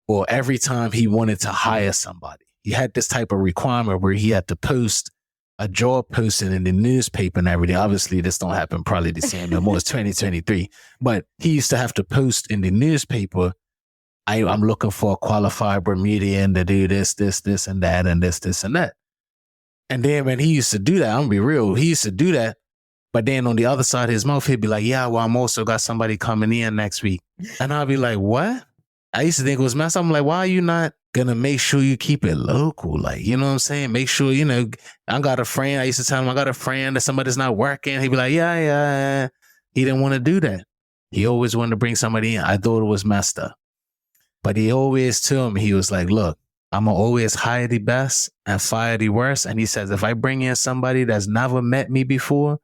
or every time he wanted to hire somebody. He had this type of requirement where he had to post a job posting in the newspaper and everything. Obviously, this don't happen probably the same no more. It's 2023. But he used to have to post in the newspaper, I'm looking for a qualified Bermudian to do this, and that, and this, and that. And then when he used to do that, I'm gonna be real, he used to do that. But then on the other side of his mouth, he'd be like, yeah, well, I'm also got somebody coming in next week. And I'll be like, what? I used to think it was messed up. I'm like, why are you not going to make sure you keep it local? Like, you know what I'm saying? Make sure, you know, I got a friend. I used to tell him I got a friend that somebody's not working. He'd be like, yeah. He didn't want to do that. He always wanted to bring somebody in. I thought it was messed up. But he always told me, he was like, look, I'm going to always hire the best and fire the worst. And he says, if I bring in somebody that's never met me before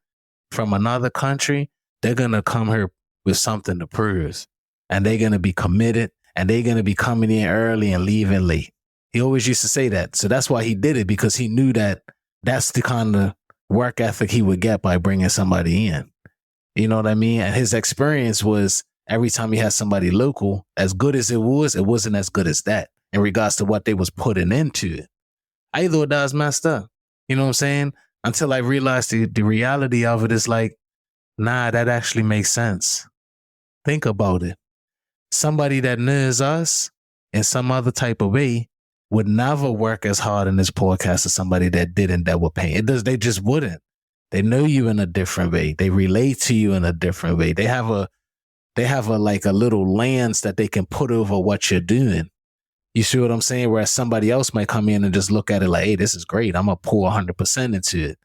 from another country, they're going to come here with something to prove. And they're going to be committed. And they're going to be coming in early and leaving late. He always used to say that. So that's why he did it, because he knew that that's the kind of work ethic he would get by bringing somebody in. You know what I mean? And his experience was every time he had somebody local, as good as it wasn't as good as that in regards to what they was putting into it. I thought that was messed up. You know what I'm saying? Until I realized the reality of it is like, nah, that actually makes sense. Think about it. Somebody that knows us in some other type of way would never work as hard in this podcast as somebody that didn't, that would pay. They just wouldn't. They know you in a different way. They relate to you in a different way. They have a like a little lens that they can put over what you're doing. You see what I'm saying? Whereas somebody else might come in and just look at it like, hey, this is great. I'm going to pour 100% into it.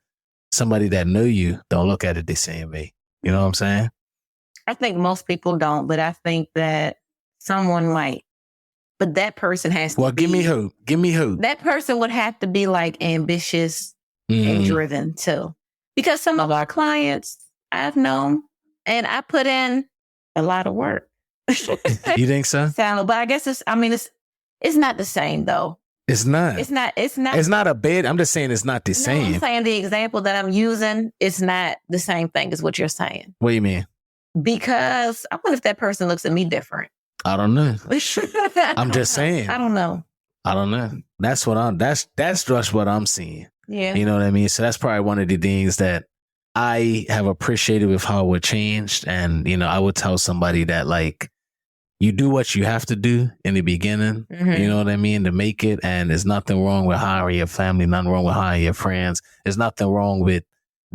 Somebody that know you don't look at it the same way. You know what I'm saying? I think most people don't, but I think that someone might. But that person has to give me hope. Give me hope. That person would have to be like ambitious and driven too. Because some of our clients I've known, and I put in a lot of work. You think so? But I guess it's not the same though. It's not. It's not. It's not a bid. I'm just saying it's not the same. I'm saying the example that I'm using, it's not the same thing as what you're saying. What do you mean? Because I wonder if that person looks at me different. I don't know. I'm just saying. I don't know. That's just what I'm seeing. Yeah. You know what I mean? So that's probably one of the things that I have appreciated with how it changed. And, you know, I would tell somebody that like, you do what you have to do in the beginning, you know what I mean, to make it. And there's nothing wrong with hiring your family, nothing wrong with hiring your friends. There's nothing wrong with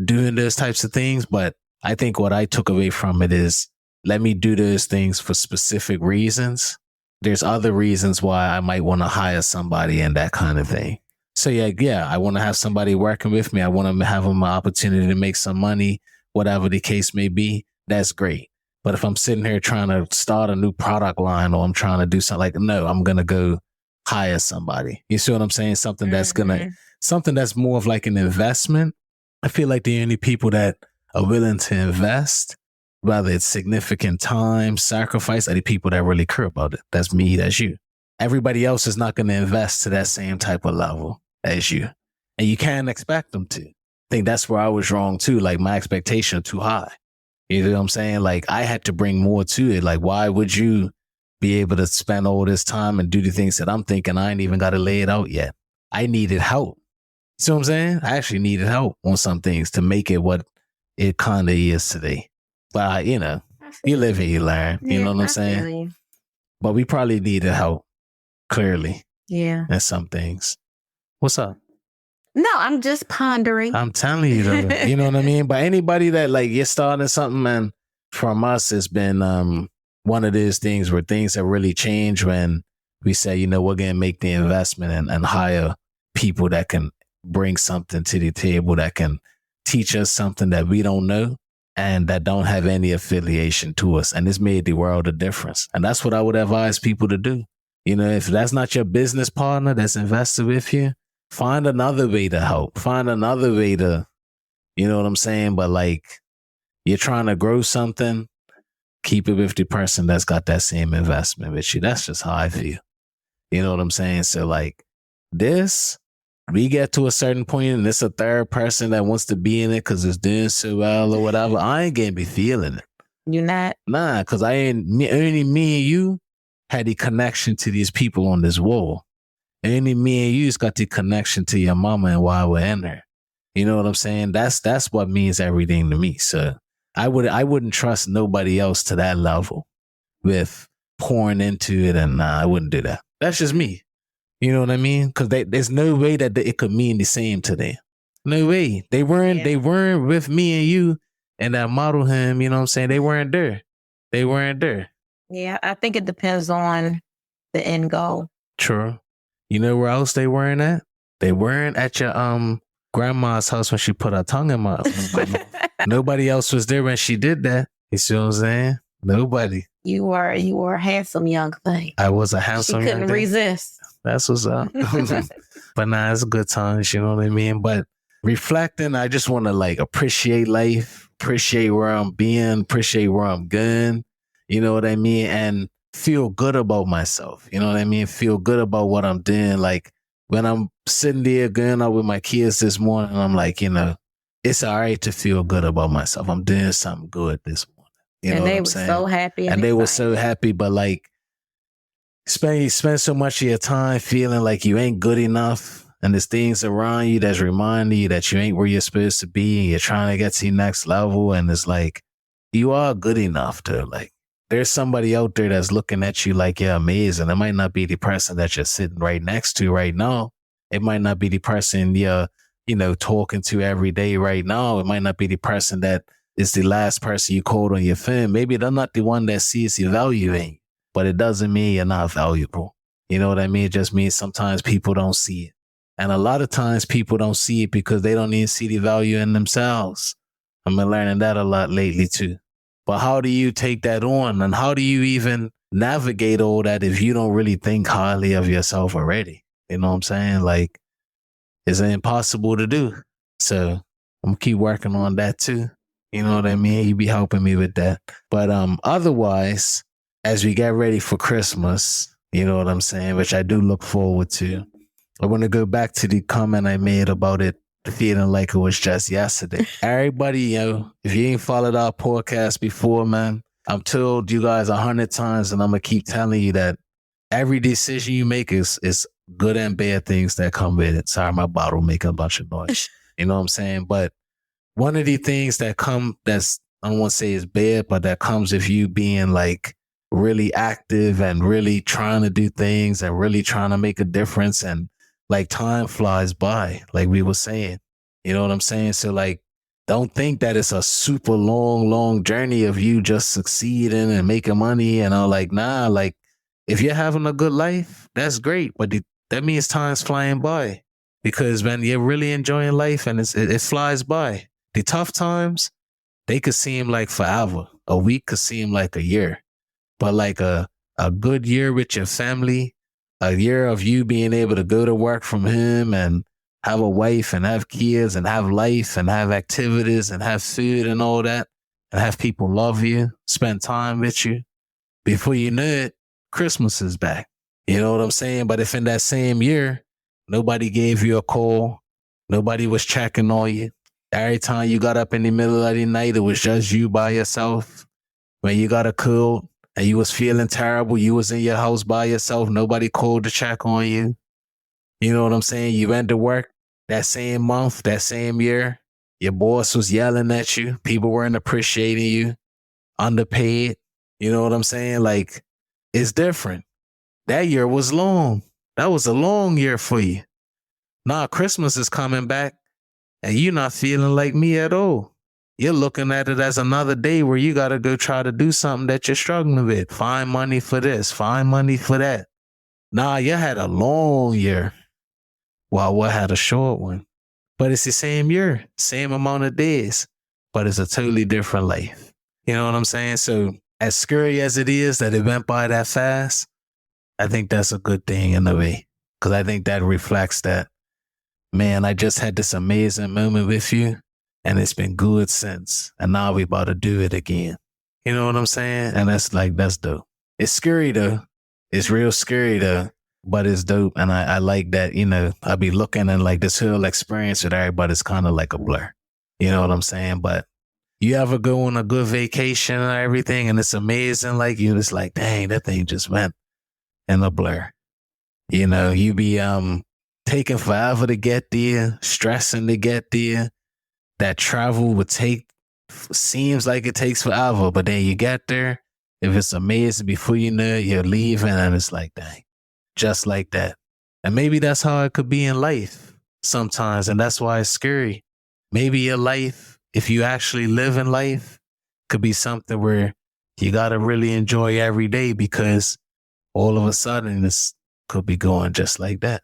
doing those types of things. But I think what I took away from it is, let me do those things for specific reasons. There's other reasons why I might want to hire somebody and that kind of thing. So yeah, I want to have somebody working with me. I want to have them an opportunity to make some money, whatever the case may be. That's great. But if I'm sitting here trying to start a new product line or I'm trying to do something like, no, I'm going to go hire somebody. You see what I'm saying? Something that's more of like an investment. I feel like the only people that are willing to invest, whether it's significant time, sacrifice, are the people that really care about it. That's me, that's you. Everybody else is not going to invest to that same type of level as you. And you can't expect them to. I think that's where I was wrong too. Like my expectation too high. You know what I'm saying? Like I had to bring more to it. Like why would you be able to spend all this time and do the things that I'm thinking I ain't even got to lay it out yet? I needed help. You see what I'm saying? I actually needed help on some things to make it what it kind of is today. But, you know, you live and you learn. You know what I'm saying? But we probably needed help, clearly. Yeah. And some things. What's up? No, I'm just pondering. I'm telling you, though. You know what I mean? But anybody that, like, you're starting something, and from us, it's been one of those things where things have really changed when we say, you know, we're going to make the investment and hire people that can bring something to the table, that can teach us something that we don't know and that don't have any affiliation to us. And it's made the world a difference. And that's what I would advise people to do. You know, if that's not your business partner that's invested with you, find another way to help. Find another way to, you know what I'm saying? But like, you're trying to grow something, keep it with the person that's got that same investment with you. That's just how I feel. You know what I'm saying? So like this, we get to a certain point and it's a third person that wants to be in it because it's doing so well or whatever, I ain't gonna be feeling it. You're not? Nah, because only me and you had the connection to these people on this wall. Only me and you's got the connection to your mama and why we're in there. You know what I'm saying? That's what means everything to me. So I wouldn't trust nobody else to that level with pouring into it, and I wouldn't do that. That's just me. You know what I mean? Because there's no way that it could mean the same to them. No way. They weren't with me and you and that model him. You know what I'm saying? They weren't there. Yeah, I think it depends on the end goal. True. You know where else they weren't at? They weren't at your grandma's house when she put her tongue in my Nobody else was there when she did that. You see what I'm saying? Nobody. You were a handsome young thing. I was a handsome young thing. She couldn't resist. That's what's up. But nah, it's a good times, you know what I mean? But reflecting, I just want to like appreciate life, appreciate where I'm being, appreciate where I'm going, you know what I mean? And feel good about myself, you know what I mean? Feel good about what I'm doing. Like when I'm sitting there going out with my kids this morning, I'm like, you know, it's all right to feel good about myself. I'm doing something good this morning. You know what I'm saying? So happy. And they were so happy, but like, you spend so much of your time feeling like you ain't good enough, and there's things around you that's reminding you that you ain't where you're supposed to be, and you're trying to get to your next level, and it's like, you are good enough to, like, there's somebody out there that's looking at you like you're amazing. It might not be the person that you're sitting right next to right now. It might not be the person you're, you know, talking to every day right now. It might not be the person that is the last person you called on your phone. Maybe they're not the one that sees the value in you. But it doesn't mean you're not valuable. You know what I mean? It just means sometimes people don't see it. And a lot of times people don't see it because they don't even see the value in themselves. I've been learning that a lot lately too. But how do you take that on? And how do you even navigate all that if you don't really think highly of yourself already? You know what I'm saying? Like, it's impossible to do. So I'm going to keep working on that too. You know what I mean? You be helping me with that. But otherwise, as we get ready for Christmas, you know what I'm saying, which I do look forward to, I want to go back to the comment I made about it feeling like it was just yesterday. Everybody, you know, if you ain't followed our podcast before, man, I'm told you guys 100 times, and I'm going to keep telling you that every decision you make is good and bad things that come with it. Sorry, my bottle making a bunch of noise. You know what I'm saying? But one of the things that that's, I don't want to say is bad, but that comes with you being like really active and really trying to do things and really trying to make a difference, and like time flies by, like we were saying, you know what I'm saying? So like, don't think that it's a super long journey of you just succeeding and making money and all. Like, nah, like if you're having a good life, that's great, but that means time's flying by, because when you're really enjoying life and it flies by, the tough times, they could seem like forever. A week could seem like a year. But like a good year with your family, a year of you being able to go to work from home and have a wife and have kids and have life and have activities and have food and all that, and have people love you, spend time with you, before you know it, Christmas is back. You know what I'm saying? But if in that same year, nobody gave you a call, nobody was checking on you, every time you got up in the middle of the night, it was just you by yourself. When you got a cold, and you was feeling terrible, you was in your house by yourself, nobody called to check on you. You know what I'm saying? You went to work that same month, that same year, your boss was yelling at you, people weren't appreciating you, underpaid. You know what I'm saying? Like, it's different. That year was long. That was a long year for you. Now Christmas is coming back, and you're not feeling like me at all. You're looking at it as another day where you got to go try to do something that you're struggling with. Find money for this, find money for that. Nah, you had a long year, while what had a short one. But it's the same year, same amount of days, but it's a totally different life. You know what I'm saying? So as scary as it is that it went by that fast, I think that's a good thing in a way. Because I think that reflects that, man, I just had this amazing moment with you, and it's been good since. And now we about to do it again. You know what I'm saying? And that's dope. It's scary though. It's real scary though. but it's dope. And I like that, I be looking and like this whole experience with everybody's kind of like a blur. You know what I'm saying? But you ever go on a good vacation and everything and it's amazing, like you just like, dang, that thing just went in a blur. You be taking forever to get there, stressing to get there. That travel seems like it takes forever, but then you get there. If it's amazing, before you know it, you're leaving and it's like, dang, just like that. And maybe that's how it could be in life sometimes. And that's why it's scary. Maybe your life, if you actually live in life, could be something where you got to really enjoy every day, because all of a sudden this could be going just like that.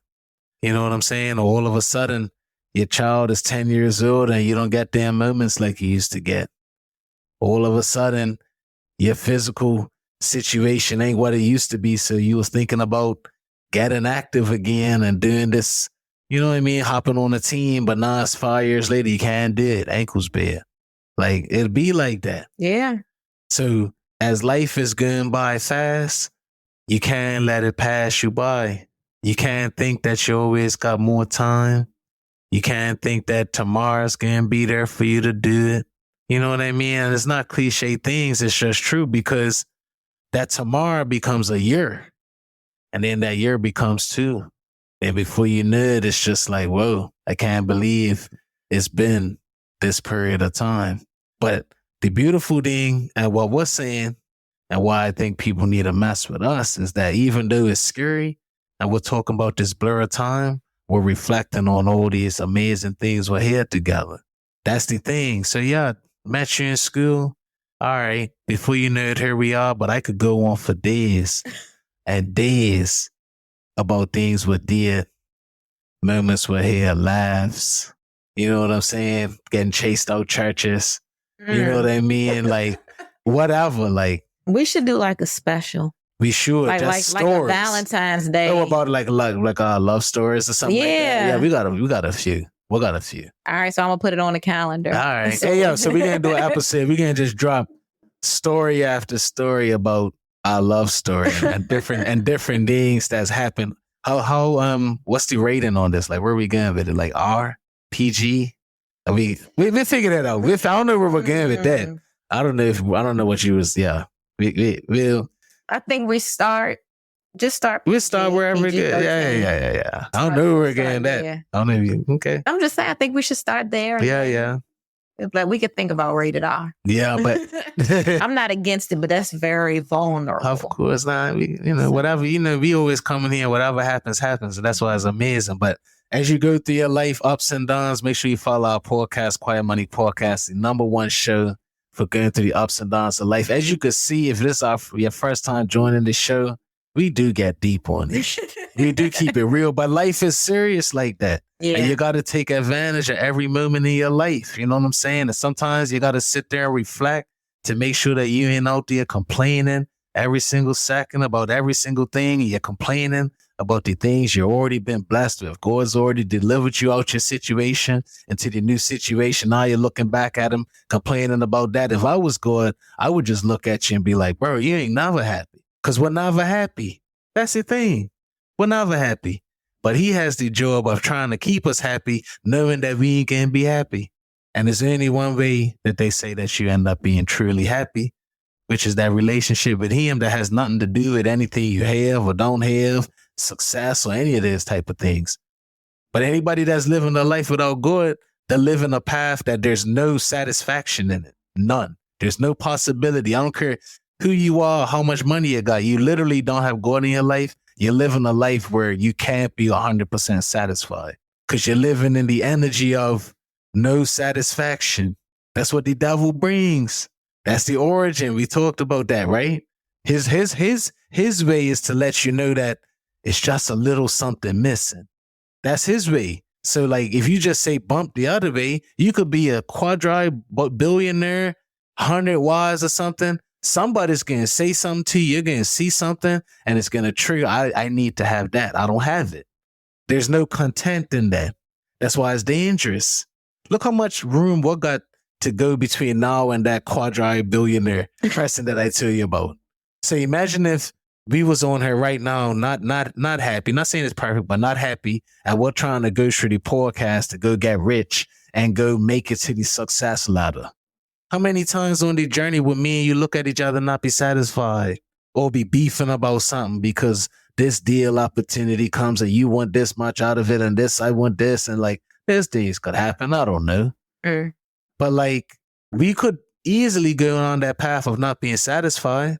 You know what I'm saying? All of a sudden your child is 10 years old and you don't get damn moments like you used to get. All of a sudden your physical situation ain't what it used to be. So you was thinking about getting active again and doing this, you know what I mean? Hopping on a team, but now it's 5 years later, you can't do it. Ankles bad. Like, it'd be like that. Yeah. So as life is going by fast, you can't let it pass you by. You can't think that you always got more time. You can't think that tomorrow's going to be there for you to do it. You know what I mean? And it's not cliche things. It's just true, because that tomorrow becomes a year. And then that year becomes 2. And before you know it, it's just like, whoa, I can't believe it's been this period of time. But the beautiful thing and what we're saying, and why I think people need to mess with us, is that even though it's scary and we're talking about this blur of time, we're reflecting on all these amazing things we're here together. That's the thing. So yeah, met you in school. All right. Before you know it, here we are. But I could go on for days and days about things we did, moments we're here, laughs. You know what I'm saying? Getting chased out churches. You know what I mean? Like, whatever. Like, we should do like a special. We should. Like a Valentine's Day. Oh, about like our love stories or something like that. Yeah, we got a few. We got a few. All right, so I'm gonna put it on the calendar. All right. So we're gonna do an episode. We're gonna just drop story after story about our love story and different things that's happened. How what's the rating on this? Like, where are we going with it? Like R, PG? I mean, we figure that out. I don't know where we're going with that. I don't know what you was. Yeah, we'll. I think we start. Just start. We'll start wherever it is. Yeah. I don't know where we're getting that. I don't know if you. Okay. I'm just saying, I think we should start there. Yeah. Like, we could think about rated R. Yeah, but I'm not against it, but that's very vulnerable. Of course not. Whatever, we always come in here, whatever happens. And that's why it's amazing. But as you go through your life, ups and downs, make sure you follow our podcast, Quiet Money Podcast, the #1 show for going through the ups and downs of life. As you can see, if this is your first time joining the show, we do get deep on it. We do keep it real, but life is serious like that. Yeah. And you got to take advantage of every moment in your life. You know what I'm saying? And sometimes you got to sit there and reflect to make sure that you ain't out there complaining every single second about every single thing. And you're complaining about the things you've already been blessed with. God's already delivered you out your situation into the new situation. Now you're looking back at him, complaining about that. If I was God, I would just look at you and be like, bro, you ain't never happy. Because we're never happy. That's the thing. We're never happy. But he has the job of trying to keep us happy, knowing that we ain't gonna be happy. And there's only one way that they say that you end up being truly happy, which is that relationship with him that has nothing to do with anything you have or don't have, success or any of those type of things. But anybody that's living a life without God, they're living a path that there's no satisfaction in it. None. There's no possibility. I don't care who you are, how much money you got. You literally don't have God in your life. You're living a life where you can't be 100% satisfied because you're living in the energy of no satisfaction. That's what the devil brings. That's the origin. We talked about that, right? His way is to let you know that it's just a little something missing. That's his way. So like, if you just say bump the other way, you could be a quadri-billionaire, 100 wives or something. Somebody's going to say something to you. You're going to see something and it's going to trigger. I need to have that. I don't have it. There's no content in that. That's why it's dangerous. Look how much room we got to go between now and that quadri-billionaire person that I tell you about. So imagine if we was on here right now, not happy. Not saying it's perfect, but not happy. And we're trying to go through the podcast to go get rich and go make it to the success ladder. How many times on the journey with me and you look at each other and not be satisfied or be beefing about something because this deal opportunity comes and you want this much out of it and this, I want this. And like, this things could happen. I don't know. But like, we could easily go on that path of not being satisfied.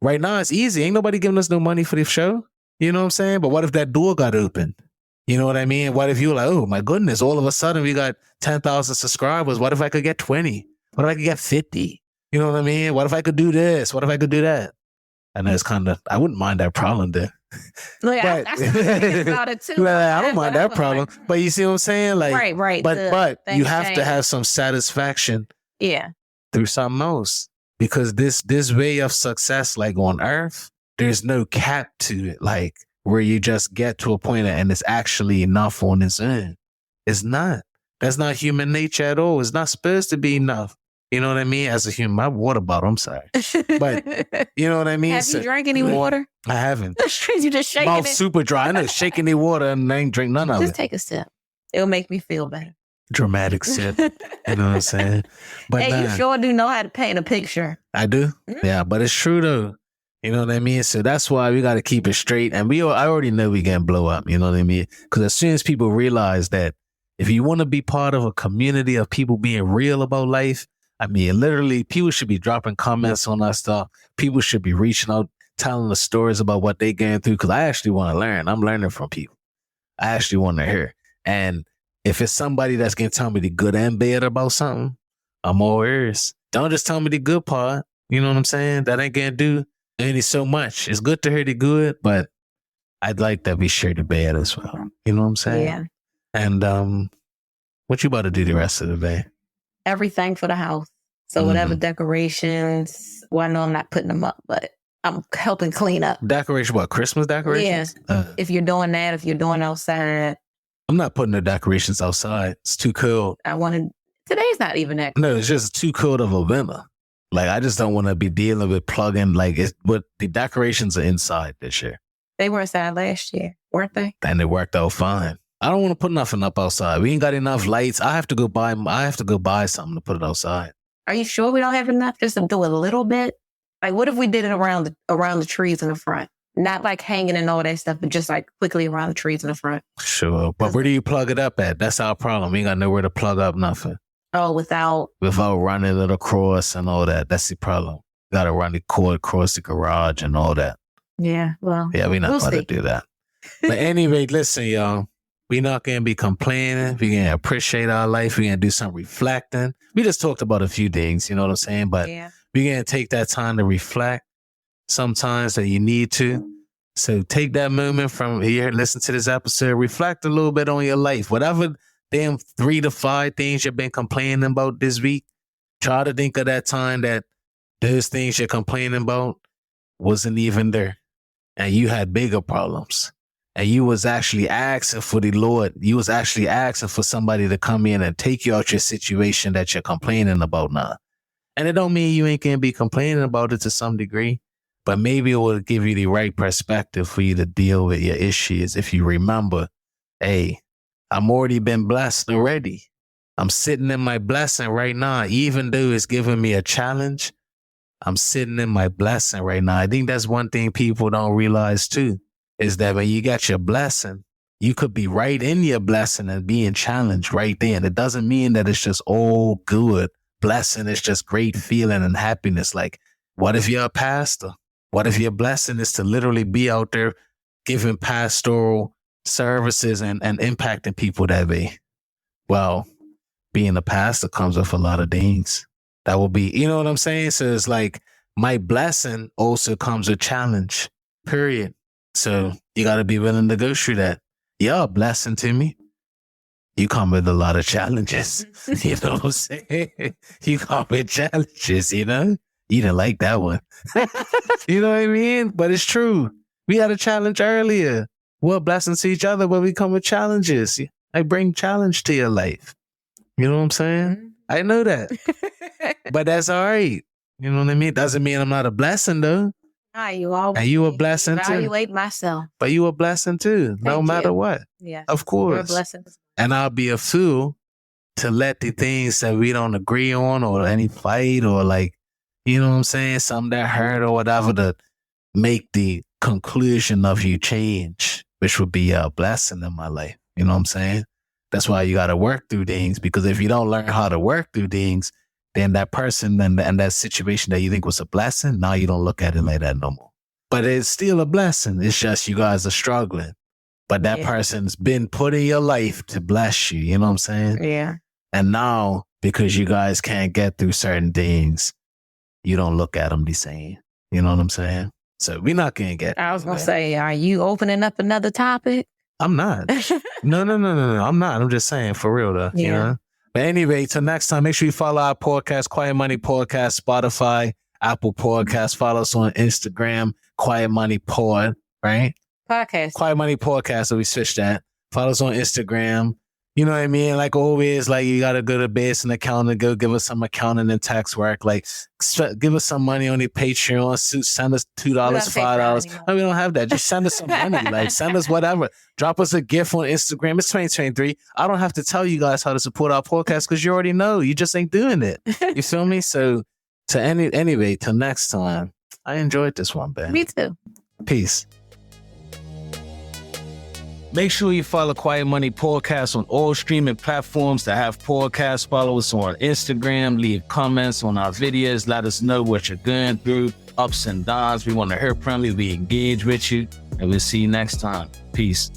Right now, it's easy. Ain't nobody giving us no money for this show. You know what I'm saying? But what if that door got opened? You know what I mean? What if you were like, oh my goodness, all of a sudden we got 10,000 subscribers. What if I could get 20? What if I could get 50? You know what I mean? What if I could do this? What if I could do that? And that's kind of, I wouldn't mind that problem there. Look, I about it too. I don't mind that problem. But you see what I'm saying? Like, right. But you have to have some satisfaction through something else. Because this way of success, like on earth, there's no cap to it. Like where you just get to a point and it's actually enough on its own. It's not. That's not human nature at all. It's not supposed to be enough. You know what I mean? As a human, my water bottle, I'm sorry. But you know what I mean? Have you drank any water? I haven't. You just shaking Mouth it? super dry. I know, shaking the water and I ain't drink none of it. Just take a sip. It'll make me feel better. Dramatic sip. You know what I'm saying? But hey, you sure do know how to paint a picture. I do? Mm-hmm. Yeah, but it's true though. You know what I mean? So that's why we got to keep it straight. And I already know we can blow up. You know what I mean? Because as soon as people realize that if you want to be part of a community of people being real about life, I mean, literally, people should be dropping comments on our stuff. People should be reaching out, telling the stories about what they're going through. Because I actually want to learn. I'm learning from people. I actually want to hear. And if it's somebody that's going to tell me the good and bad about something, I'm all ears. Don't just tell me the good part. You know what I'm saying? That ain't going to do any so much. It's good to hear the good, but I'd like that we share the bad as well. You know what I'm saying? Yeah. And what you about to do the rest of the day? Everything for the house. So whatever decorations, well, I know I'm not putting them up, but I'm helping clean up. Decoration, what? Christmas decorations? Yeah. If you're doing that, if you're doing outside. I'm not putting the decorations outside. It's too cold. Today's not even that cold. No, it's just too cold of a winter. Like, I just don't want to be dealing with plugging, but the decorations are inside this year. They were inside last year, weren't they? And it worked out fine. I don't want to put nothing up outside. We ain't got enough lights. I have to go buy something to put it outside. Are you sure we don't have enough just to do a little bit? Like, what if we did it around the trees in the front? Not like hanging and all that stuff, but just like quickly around the trees in the front. Sure. But where do you plug it up at? That's our problem. We ain't got nowhere to plug up nothing. Oh, without running it across and all that. That's the problem. Got to run the cord across the garage and all that. Yeah, well. Yeah, we're not going to do that. But anyway, listen, y'all. We're not going to be complaining. We're going to appreciate our life. We're going to do some reflecting. We just talked about a few things, you know what I'm saying? But we're going to take that time to reflect sometimes that you need to. So take that moment from here, listen to this episode, reflect a little bit on your life. Whatever damn 3 to 5 things you've been complaining about this week, try to think of that time that those things you're complaining about wasn't even there. And you had bigger problems. And you was actually asking for the Lord. You was actually asking for somebody to come in and take you out your situation that you're complaining about now. And it don't mean you ain't going to be complaining about it to some degree, but maybe it will give you the right perspective for you to deal with your issues. If you remember, hey, I'm already been blessed already. I'm sitting in my blessing right now. Even though it's giving me a challenge, I'm sitting in my blessing right now. I think that's one thing people don't realize too. Is that when you got your blessing, you could be right in your blessing and being challenged right there. And it doesn't mean that it's just all good. Blessing is just great feeling and happiness. Like, what if you're a pastor? What if your blessing is to literally be out there giving pastoral services and impacting people that way? Well, being a pastor comes with a lot of things. That will be, you know what I'm saying? So it's like my blessing also comes with challenge, period. So you got to be willing to go through that. You're a blessing to me. You come with a lot of challenges. You know what I'm saying? You come with challenges, you know? You didn't like that one. You know what I mean? But it's true. We had a challenge earlier. We're blessings to each other, but we come with challenges. I bring challenge to your life. You know what I'm saying? I know that. But that's all right. You know what I mean? Doesn't mean I'm not a blessing, though. You always and you a blessing too. Evaluate myself. But you a blessing too, no matter what. Yeah. Of course. You're a blessing. And I'll be a fool to let the things that we don't agree on or any fight or like, you know what I'm saying, something that hurt or whatever to make the conclusion of you change, which would be a blessing in my life. You know what I'm saying? That's why you got to work through things, because if you don't learn how to work through things, then that person and that situation that you think was a blessing, now you don't look at it like that no more. But it's still a blessing. It's just you guys are struggling. But that person's been put in your life to bless you. You know what I'm saying? Yeah. And now, because you guys can't get through certain things, you don't look at them the same. You know what I'm saying? So we're not going to get... I was going to say, are you opening up another topic? I'm not. No. I'm not. I'm just saying, for real though. Yeah. You know? But anyway, till next time, make sure you follow our podcast, Quiet Money Podcast, Spotify, Apple Podcasts. Follow us on Instagram, Quiet Money Pod, right? Podcast. Quiet Money Podcast, so we switched that. Follow us on Instagram. You know what I mean? Like always, like you got to go to base and accounting, go give us some accounting and tax work. Like give us some money on the Patreon. Send us $2, $5. No, we don't have that. Just send us some money. Like send us whatever. Drop us a gift on Instagram. It's 2023. I don't have to tell you guys how to support our podcast because you already know. You just ain't doing it. You feel me? So anyway, till next time. I enjoyed this one, Ben. Me too. Peace. Make sure you follow Quiet Money Podcast on all streaming platforms that have podcasts. Follow us on Instagram. Leave comments on our videos. Let us know what you're going through, ups and downs. We want to hear from you. We engage with you. And we'll see you next time. Peace.